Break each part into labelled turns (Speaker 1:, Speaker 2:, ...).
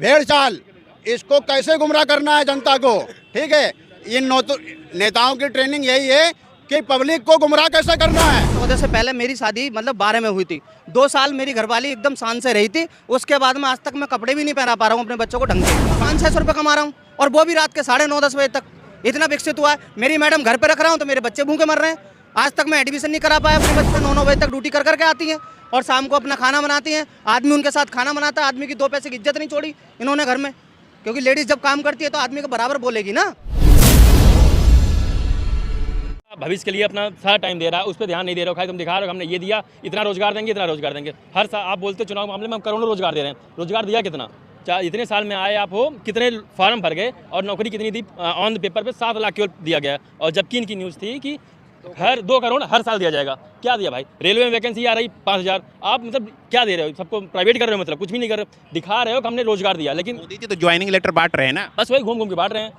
Speaker 1: भेड़ चाल, इसको कैसे गुमराह करना है जनता को। ठीक है, इन नेताओं की ट्रेनिंग यही है कि पब्लिक को गुमराह कैसे करना है।
Speaker 2: 14 से पहले मेरी शादी मतलब 12 में हुई थी। 2 साल मेरी घरवाली एकदम शान से रही थी। उसके बाद में आज तक मैं कपड़े भी नहीं पहना पा रहा हूँ अपने बच्चों को ढंग से। 500-600 रुपये कमा रहा हूँ और वो भी रात के 9:30-10 बजे तक। इतना विकसित हुआ है। मेरी मैडम घर पे रख रहा हूँ तो मेरे बच्चे भूखे मर रहे हैं। आज तक मैं एडमिशन नहीं करा पाया अपने बच्चे। 9-9 बजे तक ड्यूटी कर करके आती हैं और शाम को अपना खाना बनाती हैं। आदमी उनके साथ खाना बनाता है। आदमी की 2 पैसे की इज्जत नहीं छोड़ी इन्होंने घर में, क्योंकि लेडीज जब काम करती है तो आदमी को बराबर बोलेगी ना।
Speaker 3: भविष्य के लिए अपना सारा टाइम दे रहा है, उस पर ध्यान नहीं दे रहा हो। खाली तुम दिखा रहे हो हमने ये दिया, इतना रोजगार देंगे, इतना रोजगार देंगे। हर साल आप बोलते चुनाव मामले में हम करोड़ों रोजगार दे रहे हैं। रोजगार दिया कितना? इतने साल में आए आप हो, कितने फॉर्म भर गए और नौकरी कितनी दी? ऑन द पेपर पे 7 लाख केवल दिया गया। और जबकि इनकी न्यूज़ थी कि हर 2 करोड़ हर साल दिया जाएगा। क्या दिया भाई? रेलवे में वैकेंसी आ रही 5000। आप मतलब क्या दे रहे हो? सबको प्राइवेट कर रहे हो, मतलब कुछ भी नहीं कर रहे हो। दिखा रहे हो कि हमने रोजगार दिया, लेकिन
Speaker 4: मोदी जी तो ज्वाइनिंग लेटर बांट रहे हैं ना।
Speaker 3: बस वही घूम घूम के बांट रहे हैं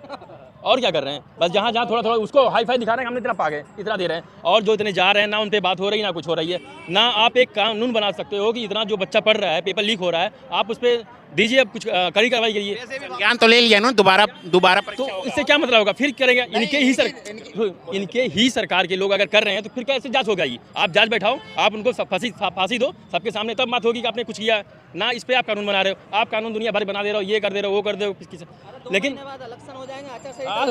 Speaker 3: और क्या कर रहे हैं। बस जहाँ जहाँ थोड़ा थोड़ा उसको हाई फाई दिखा रहे हैं, हमने इतना पा गए, इतना दे रहे हैं। और जो इतने जा रहे हैं ना उन पर बात हो रही है ना कुछ हो रही है। ना आप एक कानून बना सकते हो कि इतना जो बच्चा पढ़ रहा है, पेपर लीक हो रहा है, आप उस पर दीजिए, अब कुछ कड़ी कार्रवाई करिए।
Speaker 4: ज्ञान तो ले लिया ना, दोबारा
Speaker 3: तो इससे क्या मतलब होगा? फिर करेंगे इनके ही सरकार के लोग अगर कर रहे हैं तो फिर कैसे जांच होगा? ये आप जांच बैठाओ, आप उनको फांसी दो सबके सामने, तब बात होगी कि आपने कुछ किया ना। इस पे आप कानून बना रहे हो, आप कानून दुनिया भर बना दे रहे हो, ये कर दे रहे हो, वो कर दे रहे हो। लेकिन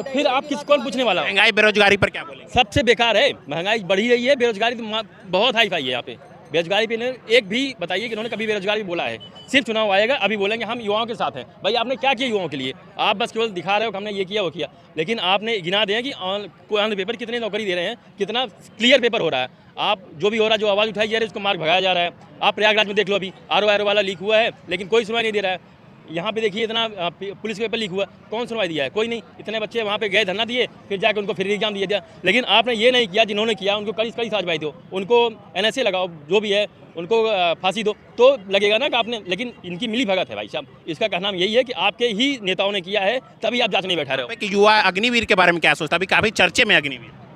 Speaker 3: फिर आप किस कौन पूछने वाला?
Speaker 4: महंगाई बेरोजगारी पर क्या बोलेंगे?
Speaker 3: सबसे बेकार है, महंगाई बढ़ी रही है, बेरोजगारी तो बहुत हाई फाई है यहाँ पे। बेरोजगारी पे एक भी बताइए कि इन्होंने कभी बेरोजगारी बोला है? सिर्फ चुनाव आएगा अभी बोलेंगे हम युवाओं के साथ हैं। भाई आपने क्या किया युवाओं के लिए? आप बस केवल दिखा रहे हो कि हमने ये किया वो किया, लेकिन आपने गिना दें कि ऑन पेपर कितने नौकरी दे रहे हैं, कितना क्लियर पेपर हो रहा है। आप जो भी हो रहा है, जो आवाज़ उठाई जा रही है, उसको मार्ग भगाया जा रहा है। आप प्रयागराज में देख लो, अभी आर वाला लीक हुआ है, लेकिन कोई सुनवाई नहीं दे रहा है। यहाँ पे देखिए इतना पुलिस के पेपर लीक हुआ, कौन सुनवाई दिया है? कोई नहीं। इतने बच्चे वहाँ पे गए, धरना दिए, फिर जाकर उनको फिर एग्जाम दिया। लेकिन आपने ये नहीं किया, जिन्होंने किया उनको कड़ी साजबाई दो, उनको NSA लगाओ, जो भी है उनको फांसी दो, तो लगेगा ना कि आपने। लेकिन इनकी मिली भगत है भाई साहब। इसका कहना यही है कि आपके ही नेताओं ने किया है, तभी आप जांच नहीं बैठा रहे हो।
Speaker 4: कि युवा अग्निवीर के बारे में क्या सोचता है? अभी काफी चर्चे में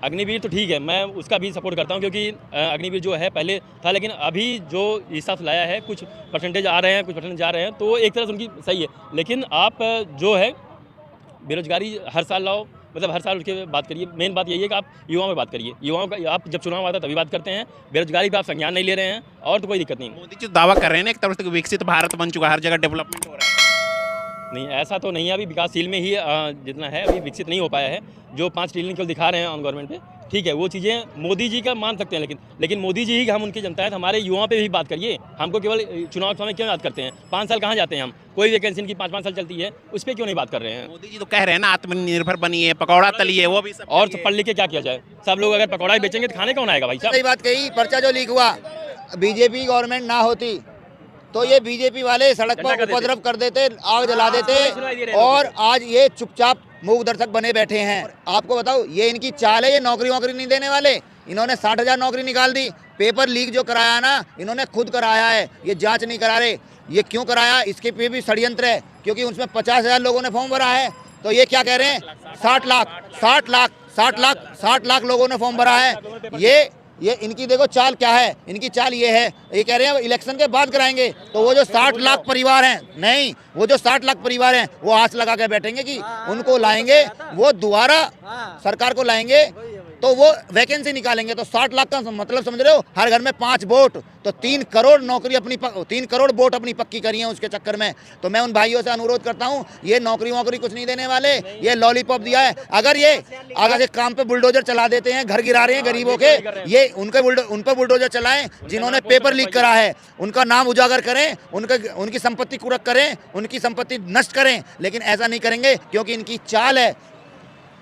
Speaker 3: अग्निवीर तो ठीक है, मैं उसका भी सपोर्ट करता हूं, क्योंकि अग्निवीर जो है पहले था, लेकिन अभी जो हिसाब से लाया है, कुछ परसेंटेज आ रहे हैं, कुछ परसेंटेज जा रहे हैं, तो एक तरह से उनकी सही है। लेकिन आप जो है बेरोजगारी हर साल लाओ, मतलब हर साल उसके बात करिए। मेन बात यही है कि आप युवाओं में बात करिए। युवाओं का आप जब चुनाव आता है तभी बात करते हैं। बेरोजगारी पे आप संज्ञान नहीं ले रहे हैं और तो कोई दिक्कत नहीं।
Speaker 4: मोदी जी दावा कर रहे हैं ना एक तरफ से विकसित भारत बन चुका है, हर जगह डेवलपमेंट हो रहा है।
Speaker 3: नहीं, ऐसा तो नहीं है। अभी विकासशील में ही जितना है अभी विकसित नहीं हो पाया है। जो 5 ट्रिलियन केवल दिखा रहे हैं ऑन गवर्नमेंट पे, ठीक है, वो चीज़ें मोदी जी का मान सकते हैं, लेकिन मोदी जी ही हम उनकी जनता है, तो हमारे युवाओं पे भी बात करिए। हमको केवल चुनाव समय क्यों याद करते हैं? 5 साल कहाँ जाते हैं हम? कोई वैकेंसी इनकी 5-5 साल चलती है, उस पर क्यों नहीं बात कर रहे हैं?
Speaker 4: मोदी जी तो कह रहे हैं ना आत्मनिर्भर बनिए, पकौड़ा तलिए, वो भी सब।
Speaker 3: और पढ़ लिख के क्या किया जाए? सब लोग अगर पकौड़ा ही बेचेंगे तो खाने कौन आएगा भाई साहब?
Speaker 5: सही बात कही। पर्चा जो लीक हुआ, बीजेपी गवर्नमेंट ना होती तो ये बीजेपी वाले सड़क पर उपद्रव कर देते, आग जला देते, और आज ये चुपचाप मूक दर्शक बने बैठे हैं। आपको बताओ, ये इनकी चाल है, ये नौकरी नहीं देने वाले। इन्होंने 60,000 नौकरी निकाल दी। पेपर लीक जो कराया ना, इन्होंने खुद कराया है, ये जांच नहीं करा रहे। ये क्यों कराया? इसके पे भी षड्यंत्र है, क्योंकि उसमें 50,000 लोगों ने फॉर्म भरा है। तो ये क्या कह रहे हैं? 60 लाख लोगों ने फॉर्म भरा है। ये इनकी देखो चाल क्या है। इनकी चाल ये है, ये कह रहे हैं इलेक्शन के बाद कराएंगे। तो वो जो 60 लाख परिवार हैं, नहीं, वो जो 60 लाख परिवार हैं, वो आस लगा के बैठेंगे कि उनको लाएंगे, वो दोबारा सरकार को लाएंगे तो वो वैकेंसी निकालेंगे। तो 60 लाख का मतलब समझ रहे हो? हर घर में 5 वोट, तो 3 करोड़ नौकरी 3 करोड़ वोट अपनी पक्की करी है उसके चक्कर में। तो मैं उन भाइयों से अनुरोध करता हूँ, ये नौकरी कुछ नहीं देने वाले, ये लॉलीपॉप दिया है। अगर ये काम पे बुलडोजर चला देते हैं, घर गिरा रहे हैं गरीबों के, ये उन पर बुलडोजर चलाएं। जिन्होंने पेपर लीक करा है उनका नाम उजागर करें, उनकी संपत्ति कुड़क करें, उनकी संपत्ति नष्ट करें। लेकिन ऐसा नहीं करेंगे, क्योंकि इनकी चाल है,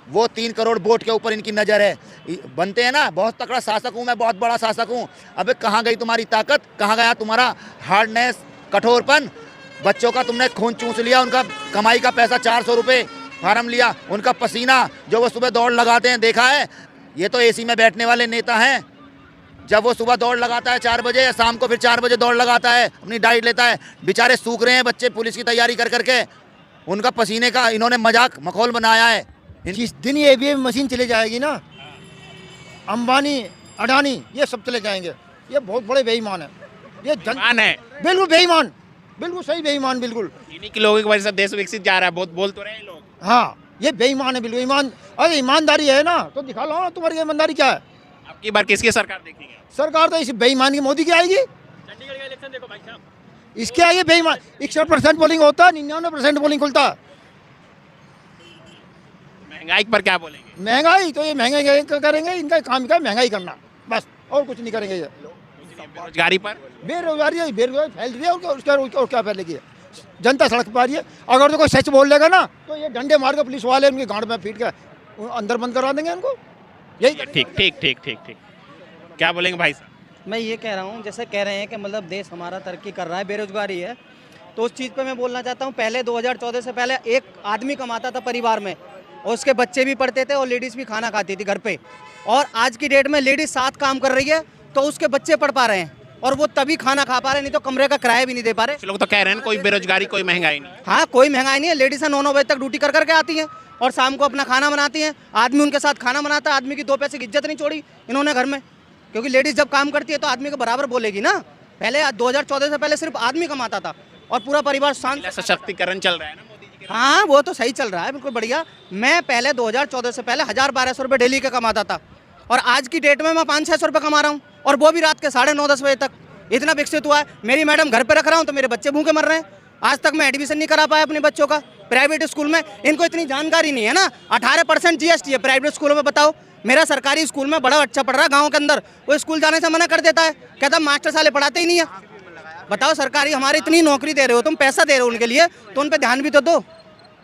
Speaker 5: वो 3 करोड़ वोट के ऊपर इनकी नज़र है। बनते हैं ना, बहुत तगड़ा शासक हूँ मैं, बहुत बड़ा शासक हूँ। अबे कहाँ गई तुम्हारी ताकत? कहाँ गया तुम्हारा हार्डनेस, कठोरपन? बच्चों का तुमने खून चूस लिया, उनका कमाई का पैसा 400 रुपये फार्म लिया, उनका पसीना जो वो सुबह दौड़ लगाते हैं, देखा है? ये तो AC में बैठने वाले नेता हैं। जब वो सुबह दौड़ लगाता है 4 बजे, या शाम को फिर 4 बजे दौड़ लगाता है, अपनी डाइट लेता है। बेचारे सूख रहे हैं बच्चे पुलिस की तैयारी कर करके। उनका पसीने का इन्होंने मजाक मखौल बनाया है।
Speaker 6: जिस दिन ये भी मशीन चले जाएगी ना, अंबानी अडानी ये सब चले जाएंगे। ये बहुत बड़े बेईमान है, ये
Speaker 4: बेईमान है,
Speaker 6: बिल्कुल बेईमान। बिल्कुल सही बेईमान बिल्कुल।
Speaker 4: इन्हीं के लोगों की वजह से देश विकसित जा रहा है, बहुत बोल तो रहे हैं लोग।
Speaker 6: हाँ ये बेईमान है बिल्कुल ईमान। अरे ईमानदारी है ना तो दिखा लो ना तुम्हारी ईमानदारी क्या है।
Speaker 4: अब की बार किसकी सरकार देखेंगे?
Speaker 6: सरकार तो इस बेईमान की मोदी की आएगी।
Speaker 3: चंडीगढ़ का इलेक्शन देखो भाई साहब,
Speaker 6: इसके आगे बेईमान 61% पोलिंग होता है, 99% पोलिंग खुलता है।
Speaker 4: महंगाई पर क्या बोलेंगे?
Speaker 6: महंगाई तो ये महंगाई करेंगे, इनका काम क्या है महंगाई करना बस, और कुछ नहीं करेंगे ये।
Speaker 4: बेरोजगारी पर
Speaker 6: बेरोजगारी फैल रही है और क्या फैलेगी। जनता सड़क पर आ रही है। अगर तो कोई सच बोल लेगा ना तो ये डंडे मार के पुलिस वाले उनके गांड में पीट के अंदर बंद करा देंगे इनको। यही
Speaker 4: ठीक ठीक ठीक ठीक ठीक। क्या बोलेंगे भाई साहब?
Speaker 2: मैं ये कह रहा हूँ, जैसे कह रहे हैं कि मतलब देश हमारा तरक्की कर रहा है, बेरोजगारी है, तो उस चीज़ पे मैं बोलना चाहता हूँ। पहले 2014 से पहले एक आदमी कमाता था परिवार में और उसके बच्चे भी पढ़ते थे और लेडीज़ भी खाना खाती थी घर पे। और आज की डेट में लेडीज़ 7 काम कर रही है तो उसके बच्चे पढ़ पा रहे हैं और वो तभी खाना खा पा रहे हैं, नहीं तो कमरे का किराया भी नहीं दे पा रहे।
Speaker 4: कुछ लोग तो कह रहे हैं कोई बेरोजगारी कोई महंगाई नहीं।
Speaker 2: हाँ, कोई महंगाई नहीं है। लेडीज़ 9-9 बजे तक ड्यूटी कर करके आती हैं और शाम को अपना खाना बनाती हैं। आदमी उनके साथ खाना बनाता है। आदमी की 2 पैसे की इज्जत नहीं छोड़ी इन्होंने घर में, क्योंकि लेडीज़ जब काम करती है तो आदमी के बराबर बोलेगी ना। पहले 2014 से पहले सिर्फ आदमी कमाता था और पूरा परिवार शांत।
Speaker 4: सशक्तिकरण चल रहा है ना मोदी जी के।
Speaker 2: हाँ, वो तो सही चल रहा है, बिल्कुल बढ़िया। मैं पहले 2014 से पहले 1000-1200 रुपये डेली का कमाता था और आज की डेट में मैं 500-600 रुपये कमा रहा हूँ, और वो भी रात के 9:30-10 बजे तक। इतना विकसित हुआ है। मेरी मैडम घर पे रख रहा हूँ तो मेरे बच्चे भूखे मर रहे हैं। आज तक मैं एडमिशन नहीं करा पाया अपने बच्चों का प्राइवेट स्कूल में। इनको इतनी जानकारी नहीं है ना। 18% GST है प्राइवेट स्कूलों में। बताओ, मेरा सरकारी स्कूल में बड़ा अच्छा पढ़ रहा है गाँव के अंदर, वो स्कूल जाने से मना कर देता है, कहता मास्टर साले पढ़ाते ही नहीं है। बताओ, सरकारी हमारी इतनी नौकरी दे रहे हो, तुम पैसा दे रहे हो उनके लिए, तो उन पर ध्यान भी तो दो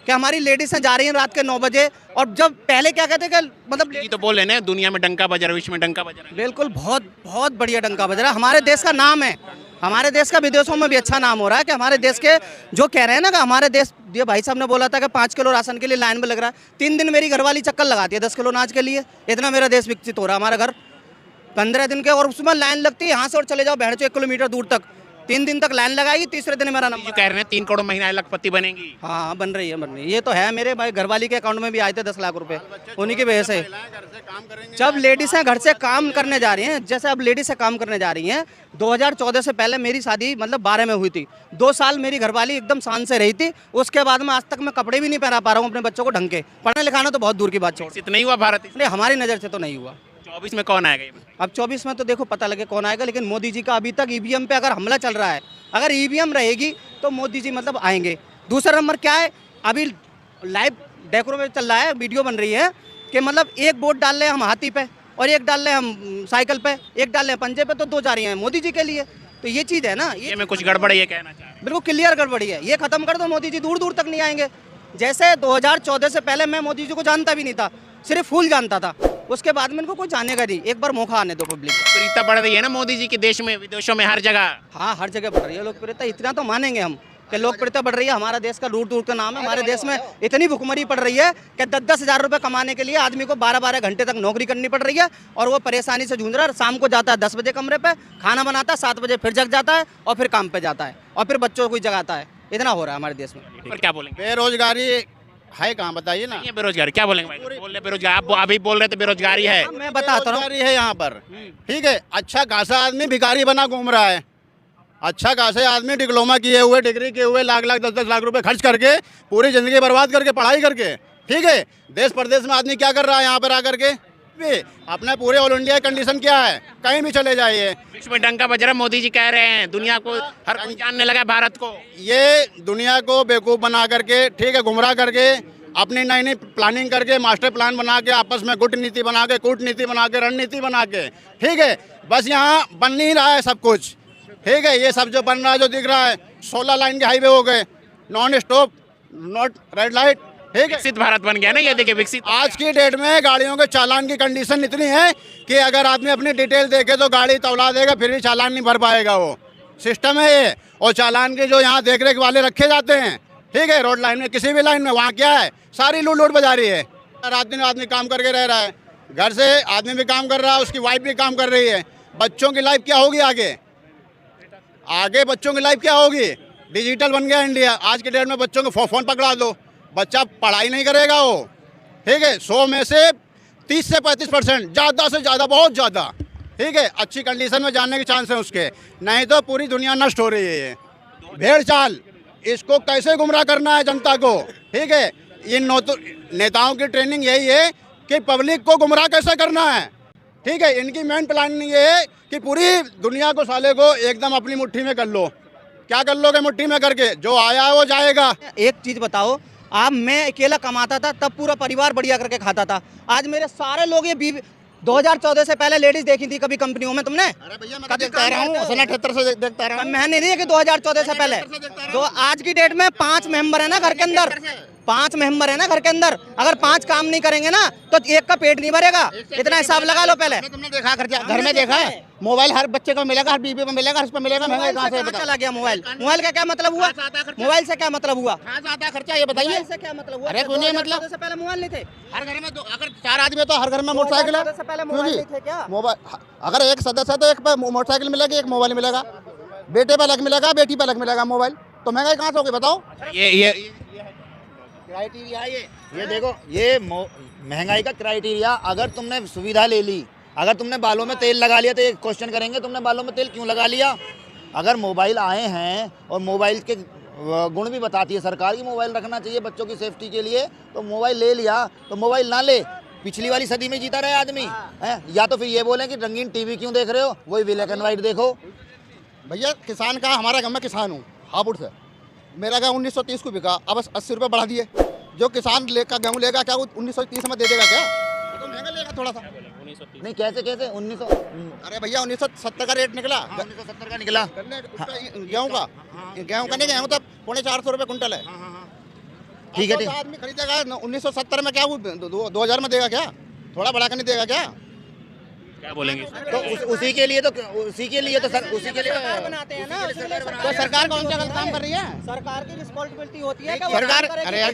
Speaker 2: कि हमारी लेडीज़ जा रही हैं रात के 9 बजे। और जब पहले क्या कहते कि मतलब
Speaker 4: ये तो बोल रहे हैं दुनिया में डंका बज रहा है, विश्व में डंका बज रहा है।
Speaker 2: बिल्कुल, बहुत बहुत बढ़िया डंका बज रहा है। हमारे देश का नाम है, हमारे देश का विदेशों में भी अच्छा नाम हो रहा है कि हमारे देश के जो कह रहे हैं ना कि हमारे देश, ये भाई साहब ने बोला था कि 5 किलो राशन के लिए लाइन में लग रहा है। 3 दिन मेरी घरवाली चक्कर लगाती है 10 किलो अनाज के लिए। इतना मेरा देश विकसित हो रहा है। हमारा घर 15 दिन के, और उसमें लाइन लगती है यहाँ से और चले जाओ बहन 1 किलोमीटर दूर तक। 3 दिन तक लाइन लगाई, तीसरे दिन मेरा
Speaker 4: जो
Speaker 2: नंबर।
Speaker 4: कह रहे हैं 3 करोड़ महिलाएं लखपति बनेंगी।
Speaker 2: हाँ, बन रही है। ये तो है। मेरे भाई घरवाली के अकाउंट में भी आए थे 10 लाख रुपए, उन्हीं की वजह से। जब लेडीज़ें घर से काम करने जा रही हैं, जैसे अब लेडीज़ें काम करने जा रही हैं, 2014 से पहले मेरी शादी मतलब 12 में हुई थी। 2 साल मेरी घरवाली एकदम शान से रही थी। उसके बाद में आज तक मैं कपड़े भी नहीं पहना पा रहा हूँ अपने बच्चों को ढंग के। पढ़ने लिखाना तो बहुत दूर की बात छोड़।
Speaker 4: विकसित नहीं हुआ भारत।
Speaker 2: नहीं, हमारी नज़र से तो नहीं हुआ।
Speaker 4: 24 में कौन आएगा ये बताइए?
Speaker 2: अब 24 में तो देखो पता लगे कौन आएगा, लेकिन मोदी जी का अभी तक EVM पे अगर हमला चल रहा है, अगर EVM रहेगी तो मोदी जी मतलब आएंगे। दूसरा नंबर क्या है, अभी लाइव डेकोरो में चल रहा है, वीडियो बन रही है कि मतलब एक वोट डाल रहे हम हाथी पे और एक डाल रहे हम साइकिल पे, एक डाल रहे पंजे पे, तो 2 जा रही हैं मोदी जी के लिए। तो ये चीज़ है ना,
Speaker 4: ये में कुछ गड़बड़ है, ये कहना चाह रहे हैं।
Speaker 2: बिल्कुल क्लियर गड़बड़ी है। ये खत्म कर दो, मोदी जी दूर दूर तक नहीं आएंगे। जैसे 2014 से पहले मैं मोदी जी को जानता भी नहीं था, सिर्फ फूल जानता था। उसके बाद में इनको कोई जानेगा नहीं। एक बार मौका आने दो पब्लिक को।
Speaker 4: प्रीता बढ़ रही है ना मोदी जी की, देश में विदेशों में हर जगह।
Speaker 2: हाँ, हर जगह बढ़ रही है लोकप्रियता। इतना तो मानेंगे हम कि लोकप्रियता बढ़ रही है। हमारा देश का दूर दूर का नाम है। हमारे देश में इतनी भुखमरी पड़ रही है कि 10-10 हज़ार रुपये कमाने के लिए आदमी को 12-12 घंटे तक नौकरी करनी पड़ रही है और वो परेशानी से जूझ रहा है। शाम को जाता है 10 बजे कमरे पे, खाना बनाता है, 7 बजे फिर जग जाता है और फिर काम पे जाता है और फिर बच्चों को जगाता है। इतना हो रहा है हमारे देश में।
Speaker 4: पर क्या बोलेंगे?
Speaker 7: बेरोजगारी है कहाँ, बताइए ना।
Speaker 4: ये बेरोजगारी क्या बोलेंगे भाई? बोल रहे बेरोजगार, आप अभी बोल रहे थे बेरोजगारी है।
Speaker 2: अब मैं बताता हूँ,
Speaker 7: बेरोजगारी है यहाँ पर। ठीक है, अच्छा खासा आदमी भिखारी बना घूम रहा है। अच्छा खासे आदमी डिप्लोमा किए हुए, डिग्री किए हुए, लाख 10-10 लाख रुपए खर्च करके पूरी जिंदगी बर्बाद करके पढ़ाई करके, ठीक है, देश प्रदेश में आदमी क्या कर रहा है यहाँ पर आकर के। अपना पूरे ऑल इंडिया कंडीशन क्या है, कहीं भी चले जाइए।
Speaker 4: विश्व में डंका बज रहा है, मोदी जी कह रहे हैं, दुनिया को हर कोई जानने लगा भारत को।
Speaker 7: ये दुनिया को बेवकूफ़ बना करके, ठीक है, गुमराह करके, अपनी नई नई प्लानिंग करके, मास्टर प्लान बना के, आपस में गुट नीति बना के, कूटनीति बना के, रणनीति बना के, ठीक है, बस यहाँ बन नहीं रहा है सब कुछ। ठीक है, ये सब जो बन रहा है, जो दिख रहा है, 16 लाइन के हाईवे हो गए, non stop, not red light, ठीक है।
Speaker 4: विकसित भारत बन गया ना, ये देखिए विकसित।
Speaker 7: आज की डेट में गाड़ियों के चालान की कंडीशन इतनी है कि अगर आदमी अपनी डिटेल देखे तो गाड़ी तौला देगा, फिर भी चालान नहीं भर पाएगा। वो सिस्टम है ये। और चालान के जो यहाँ देख रेख वाले रखे जाते हैं, ठीक है, रोड लाइन में, किसी भी लाइन में, वहाँ क्या है, सारी लूट बाजारी है। रात दिन आदमी काम करके रह रहा है, घर से आदमी भी काम कर रहा है, उसकी वाइफ भी काम कर रही है। बच्चों की लाइफ क्या होगी आगे? आगे बच्चों की लाइफ क्या होगी? डिजिटल बन गया इंडिया। आज के डेट में बच्चों को फोन पकड़ा दो, बच्चा पढ़ाई नहीं करेगा वो, ठीक है। 100 में से 30 से 35%, ज़्यादा से ज़्यादा, बहुत ज़्यादा, ठीक है, अच्छी कंडीशन में जाने के चांस है उसके, नहीं तो पूरी दुनिया नष्ट हो रही है ये। भेड़ चाल, इसको कैसे गुमराह करना है जनता को, ठीक है। इन नेताओं की ट्रेनिंग यही है कि पब्लिक को गुमराह कैसे करना है, ठीक है। इनकी मेन प्लानिंग ये है कि पूरी दुनिया को साले को एकदम अपनी मुट्ठी में कर लो। क्या कर लोगे मुट्ठी में करके? जो आया है वो जाएगा।
Speaker 2: एक चीज बताओ, आप मैं अकेला कमाता था तब पूरा परिवार बढ़िया करके खाता था। आज मेरे सारे लोग ये 2014 से पहले लेडीज देखी थी कभी कंपनियों में तुमने?
Speaker 6: अरे भैया मैं देखता रहा हूँ, 78 से देखता रहा हूँ।
Speaker 2: मैंने नहीं है कि 2014 से पहले। तो आज की डेट में 5 मेंबर है ना घर के अंदर, 5 मेंबर है ना घर के अंदर। अगर 5 काम नहीं करेंगे ना तो एक का पेट नहीं भरेगा। इतना हिसाब लगा लो पहले।
Speaker 6: तुमने देखा घर में देखा है, मोबाइल हर बच्चे को मिलेगा, हर बीबी को मिलेगा, हर पर मिलेगा। महंगाई कहाँ से
Speaker 2: चला गया मोबाइल? मोबाइल का क्या मतलब हुआ? मोबाइल से क्या मतलब हुआ?
Speaker 6: कहाँ से आता है खर्चा, ये बताइए।
Speaker 2: मोबाइल से क्या मतलब हुआ?
Speaker 6: अरे क्यों नहीं, मतलब
Speaker 2: से पहले मोबाइल नहीं थे।
Speaker 6: हर घर में अगर 4 आदमी तो हर घर में मोटरसाइकिल है।
Speaker 2: से पहले मोबाइल नहीं थे क्या?
Speaker 6: मोबाइल अगर एक सदस्य है तो एक पे मोटरसाइकिल मिलेगी, एक मोबाइल मिलेगा। बेटे पे अलग मिलेगा, बेटी पे अलग मिलेगा मोबाइल। तो महंगाई कहाँ से होगी बताओ?
Speaker 4: ये
Speaker 5: क्राइटेरिया ये देखो, ये महंगाई का क्राइटेरिया। अगर तुमने सुविधा ले ली, अगर तुमने बालों में तेल लगा लिया तो ये क्वेश्चन करेंगे तुमने बालों में तेल क्यों लगा लिया। अगर मोबाइल आए हैं और मोबाइल के गुण भी बताती है सरकार की मोबाइल रखना चाहिए बच्चों की सेफ्टी के लिए, तो मोबाइल ले लिया तो मोबाइल ना ले। पिछली वाली सदी में जीता रहे आदमी है। या तो फिर ये बोलें कि रंगीन टीवी क्यों देख रहे हो, वही ब्लैक एंड व्हाइट देखो।
Speaker 6: भैया किसान का, हमारा गाँव में किसान हूँ हापुड़ से। मेरा गाँव 1930 को बिका, अब 80 रुपये बढ़ा दिए। जो किसान लेकर गेहूँ लेगा क्या वो 1930 में दे देगा क्या? तो महंगा लेगा थोड़ा सा।
Speaker 5: नहीं कैसे 1900?
Speaker 6: अरे भैया 1970 का रेट निकला,
Speaker 5: 1970 का निकला
Speaker 6: गेहूँ का। गेहूँ का नहीं, गेहूँ तो 450 रुपये कुंटल है।
Speaker 5: ठीक है, ठीक।
Speaker 6: आदमी खरीदेगा 1970 में, क्या वो 2000 में देगा क्या? थोड़ा बढ़ा कर नहीं देगा क्या?
Speaker 4: क्या बोलेंगे?
Speaker 5: तो उसी के लिए तो उसी के लिए
Speaker 2: बनाते हैं ना।
Speaker 6: तो सरकार कौन सा गलत काम कर रही है?
Speaker 2: सरकार की रिस्पॉन्सिबिलिटी होती है।
Speaker 6: सरकार, अरे यार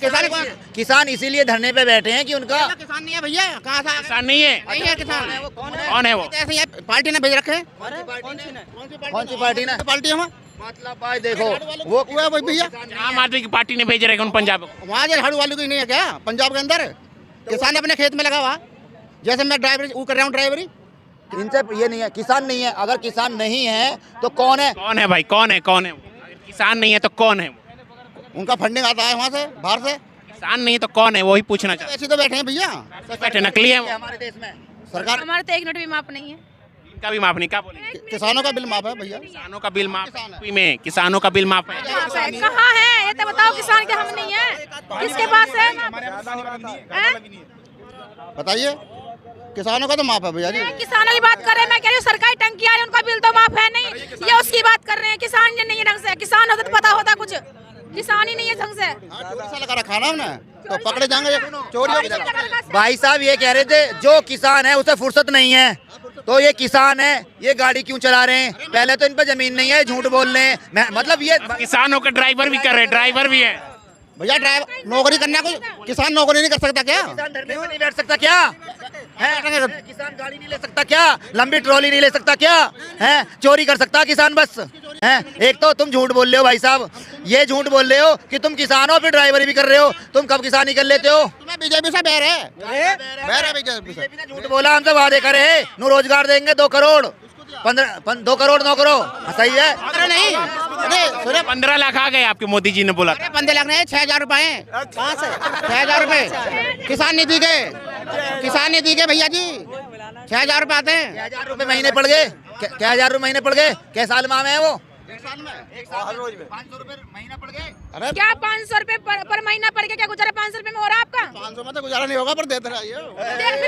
Speaker 5: किसान इसीलिए धरने पे बैठे हैं कि उनका
Speaker 6: किसान नहीं है भैया। कहाँ से
Speaker 4: किसान नहीं है,
Speaker 6: नहीं है किसान?
Speaker 4: कौन है वो?
Speaker 6: ऐसे पार्टी ने भेज रखे हैं।
Speaker 5: कौन सी पार्टी ने?
Speaker 6: पार्टी है
Speaker 5: मतलब भाई देखो वो
Speaker 6: भैया,
Speaker 4: आम आदमी की पार्टी ने भेज रहे हैं पंजाब।
Speaker 6: वहाँ जो झाड़ू वालों की नहीं है क्या पंजाब के अंदर? किसान अपने खेत में लगा हुआ, जैसे मैं ड्राइवरी वो कर रहा हूँ ड्राइवरी।
Speaker 5: इनसे ये नहीं है, किसान नहीं है। अगर किसान नहीं है तो कौन है?
Speaker 4: कौन है भाई, कौन है? कौन है? किसान नहीं है तो कौन है?
Speaker 6: उनका फंडिंग आता है वहाँ से, बाहर से।
Speaker 4: किसान नहीं है तो कौन है, वही पूछना चाहते
Speaker 6: ऐसे तो बैठे हैं भैया
Speaker 4: हैं। बैठे नकली है वो।
Speaker 5: हमारे देश में
Speaker 6: सरकार।
Speaker 8: हमारे तो 1 मिनट भी माफ नहीं है।
Speaker 4: इनका भी माफ नहीं, क्या बोलेंगे?
Speaker 6: किसानों का बिल माफ है भैया।
Speaker 4: किसानों का बिल माफ है में, किसानों का बिल माफ है।
Speaker 8: कहाँ है ये तो बताओ? किसान के हम नहीं है, किसके पास है?
Speaker 6: बताइए, किसानों का तो माफ है भैया जी।
Speaker 8: किसानों की बात कर रहे हैं, मैं कह रही हूँ सरकारी टंकी आ रही है, उनका बिल तो माफ है नहीं। ये उसकी बात कर रहे हैं, किसान ये नहीं है ढंग से। किसान होता तो पता होता कुछ, किसान ही नहीं है ढंग से।
Speaker 6: चोरी से लगा रखा ना हमने, तो पकड़े जाएंगे चोरी।
Speaker 5: भाई साहब ये कह रहे थे जो किसान है उसे फुर्सत नहीं है, तो ये किसान है ये गाड़ी क्यों चला रहे हैं? पहले तो इन पर जमीन नहीं है, झूठ बोल रहे हैं। मतलब ये
Speaker 4: किसानों का ड्राइवर भी कर रहे हैं, ड्राइवर भी है
Speaker 6: भैया। ड्राइवर नौकरी करना, कोई किसान नौकरी नहीं कर सकता क्या?
Speaker 5: किसान धरने पे नहीं बैठ सकता क्या है? किसान गाड़ी नहीं ले सकता क्या? लंबी ट्रॉली नहीं ले सकता क्या है? चोरी कर सकता किसान बस है? एक तो तुम झूठ बोल रहे हो भाई साहब, ये झूठ बोल रहे हो कि तुम किसान हो फिर ड्राइवरी भी कर रहे हो। तुम कब किसानी कर लेते हो?
Speaker 6: तुम्हें बीजेपी से बैर है, बैर है बीजेपी से।
Speaker 5: झूठ बोला, हमसे वादे करे नो रोजगार देंगे 2 करोड़ 2 करोड़ नौकरों। सही है?
Speaker 6: नहीं
Speaker 4: 15 लाख आ गए आपके मोदी जी ने बोला।
Speaker 6: 15 लाख नहीं, 6000 रुपए। कहाँ से 6000 रुपए? किसान निधि के, किसान निधि के भैया जी 6000 रुपए आते हैं।
Speaker 5: 1000 रुपए महीने पड़ गए। क्या 1000 रुपए महीने पड़ गए? क्या साल में है वो? 500 रुपए महीना पड़ गए।
Speaker 6: अरे
Speaker 8: क्या 500 रुपए पर महीना पड़ गया? क्या गुजारा 500 रुपए में हो रहा है आपका?
Speaker 6: 500 में तो गुजारा नहीं होगा, पर देते रहिए।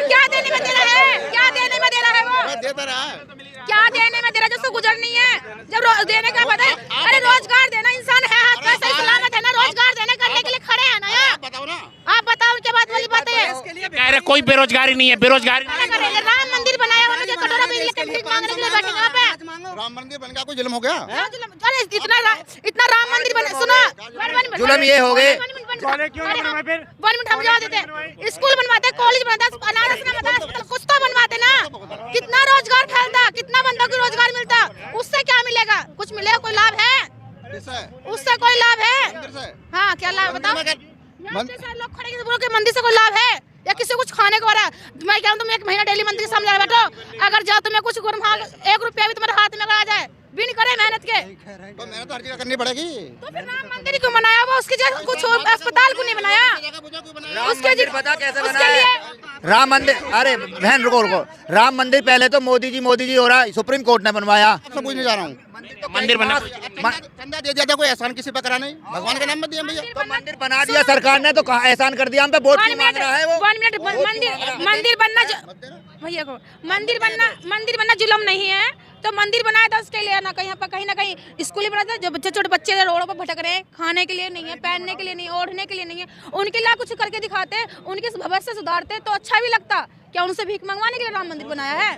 Speaker 8: क्या देने में दे रहा है? क्या देने में दे रहा है वो?
Speaker 6: देते रहा है।
Speaker 8: क्या देने में दे रहा है? जो गुजर नहीं है, जब देने का पता है। अरे रोजगार देना, इंसान है हाथ में सही सलामत है ना, रोजगार देने करने के लिए खड़े हैं ना यार।
Speaker 6: बताओ ना,
Speaker 8: आप बताओ उनके बाद वाली बातें।
Speaker 4: कह रहे कोई बेरोजगारी नहीं है, बेरोजगारी
Speaker 8: क्या करेंगे? राम मंदिर बनाया हुआ, मुझे कटोरा में लेकर भीख मांगने के लिए बैठे यहाँ पे।
Speaker 6: राम मंदिर बन गया, कोई जुल्म हो गया?
Speaker 8: अरे इतना राम मंदिर बना, सुनो
Speaker 5: जुल्म ये हो गए।
Speaker 8: 1 मिनट हम जवाब देते। स्कूल बनवाते, कॉलेज बनाते, अनारस अस्पताल कुछ तो बनवाते ना। कितना रोजगार फैलता, कितना बंदों को रोजगार मिलता, उससे क्या मिलेगा? कुछ मिलेगा? कोई लाभ है उससे? कोई लाभ है? हाँ क्या लाभ बताओ? लोग खड़े के मंदिर से कोई लाभ है या किसी कुछ खाने को हो रहा है? मैं क्या तुम 1 महीना डेली मंदिर के सामने बैठो, अगर जाओ तुम्हें कुछ 1 रुपया भी तुम्हारे हाथ में आ जाए, बिन करे मेहनत के।
Speaker 6: तो मेहनत तो हर जगह करनी पड़ेगी।
Speaker 8: तो फिर राम मंदिर क्यों बनाया हुआ? उसके जगह कुछ अस्पताल क्यों नहीं बनाया? उसके
Speaker 5: मंदिर पता कैसे
Speaker 8: उसके
Speaker 5: बना है?
Speaker 8: लिए
Speaker 5: राम मंदिर, अरे बहन रुको रुको, राम मंदिर पहले तो मोदी जी हो रहा है, सुप्रीम कोर्ट ने बनवाया।
Speaker 6: सब पूछने जा रहा हूँ।
Speaker 4: मंदिर बना
Speaker 6: चंदा दे दिया था, कोई एहसान किसी पे करा नहीं, भगवान के नाम में दिया भैया।
Speaker 5: तो मंदिर बना दिया सरकार ने, तो कहाँ एहसान कर दिया हम पे? वोट क्यों मांग रहा है वो?
Speaker 8: 1 मिनट, मंदिर बनना भैया को मंदिर बनना जुल्म नहीं है। तो मंदिर बनाया था उसके लिए ना, कहीं ना कहीं स्कूल ही बना था। जो छोटे बच्चे रोडों पर भटक रहे हैं, खाने के लिए नहीं है, पहनने के लिए नहीं, ओढ़ने के लिए नहीं है, उनके लिए कुछ करके दिखाते, उनके भविष्य सुधारते तो अच्छा भी लगता। क्या उनसे भीख मंगवाने के लिए राम मंदिर बनाया है?